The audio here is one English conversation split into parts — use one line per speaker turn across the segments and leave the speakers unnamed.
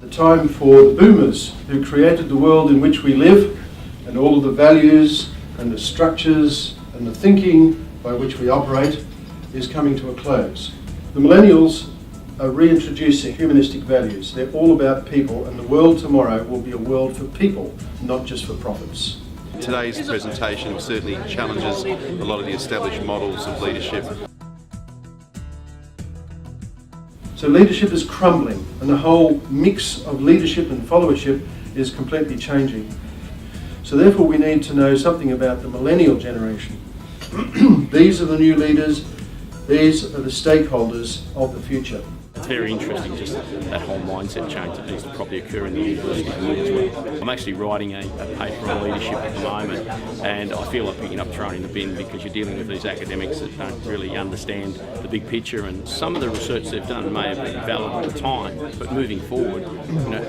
The time for the boomers who created the world in which we live and all of the values and the structures and the thinking by which we operate is coming to a close. The millennials are reintroducing humanistic values. They're all about people, and the world tomorrow will be a world for people, not just for profits.
Today's presentation certainly challenges a lot of the established models of leadership.
So leadership is crumbling, and the whole mix of leadership and followership is completely changing. So therefore we need to know something about the millennial generation. These are the new leaders, these are the stakeholders of the future.
It's very interesting, just that whole mindset change that needs to probably occur in the university as well. I'm actually writing a paper on leadership at the moment, and I feel like picking up throwing in the bin because you're dealing with these academics that don't really understand the big picture, and some of the research they've done may have been valid at the time, but moving forward,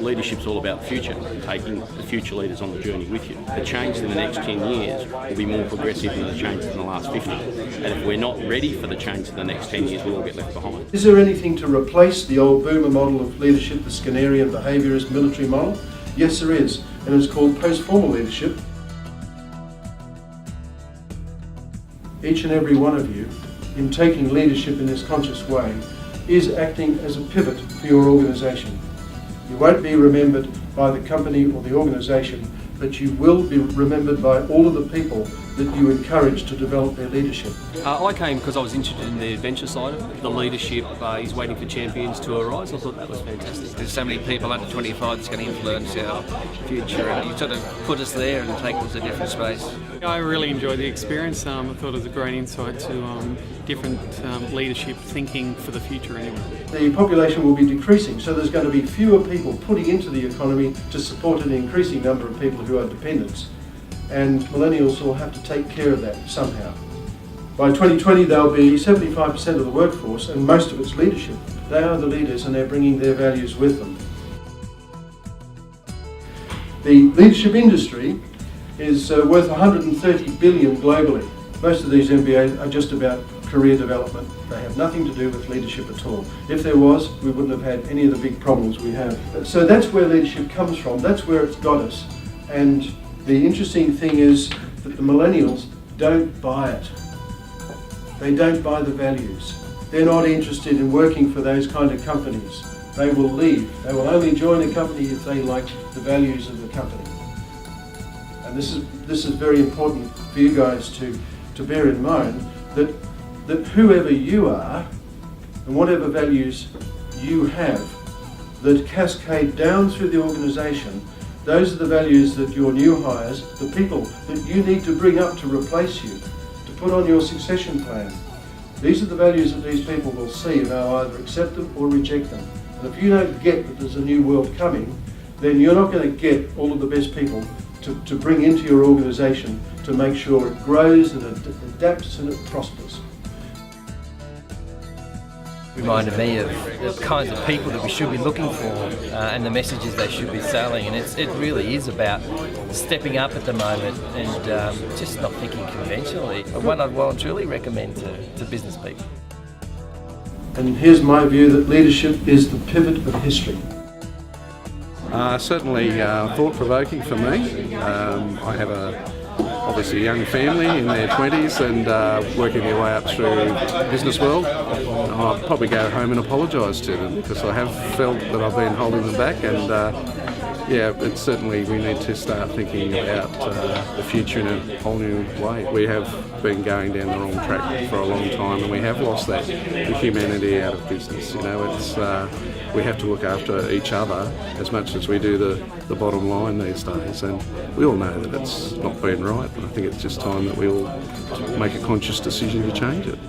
leadership's all about the future, taking the future leaders on the journey with you. The change in the next 10 years will be more progressive than the change in the last 50, and if we're not ready for the change in the next 10 years, we'll all get left behind.
Is there anything to replace the old boomer model of leadership, the Skinnerian behaviourist military model? Yes, there is, and it's called postformal leadership. Each and every one of you, in taking leadership in this conscious way, is acting as a pivot for your organisation. You won't be remembered by the company or the organisation, but you will be remembered by all of the people that you encourage to develop their leadership.
I came because I was interested in the adventure side of it. The leadership is waiting for champions to arise. I thought that was fantastic.
There's so many people under 25 that's going to influence our future, and you sort of put us there and take us to a different space.
I really enjoyed the experience. I thought it was a great insight to different leadership thinking for the future anyway.
The population will be decreasing, so there's going to be fewer people putting into the economy to support an increasing number of people who are dependents. And millennials will have to take care of that somehow. By 2020 they'll be 75% of the workforce, and most of it's leadership. They are the leaders and they're bringing their values with them. The leadership industry is worth 130 billion globally. Most of these MBAs are just about career development. They have nothing to do with leadership at all. If there was, we wouldn't have had any of the big problems we have. So that's where leadership comes from, that's where it's got us. And the interesting thing is that the millennials don't buy it. They don't buy the values. They're not interested in working for those kind of companies. They will leave. They will only join a company if they like the values of the company. And this is very important for you guys to bear in mind, that whoever you are and whatever values you have that cascade down through the organisation, those are the values that your new hires, the people that you need to bring up to replace you, to put on your succession plan. These are the values that these people will see, and they'll either accept them or reject them. And if you don't get that there's a new world coming, then you're not going to get all of the best people to bring into your organisation to make sure it grows and it adapts and it prospers.
Reminded me of the kinds of people that we should be looking for and the messages they should be selling, and it really is about stepping up at the moment and just not thinking conventionally. One I'd well and truly recommend to business people.
And here's my view that leadership is the pivot of history.
Certainly thought-provoking for me. I have obviously a young family in their 20s and working their way up through the business world. I'll probably go home and apologise to them because I have felt that I've been holding them back, and it's certainly we need to start thinking about the future in a whole new way. We have been going down the wrong track for a long time, and we have lost the humanity out of business. We have to look after each other as much as we do the bottom line these days, and we all know that it's not been right, but I think it's just time that we all make a conscious decision to change it.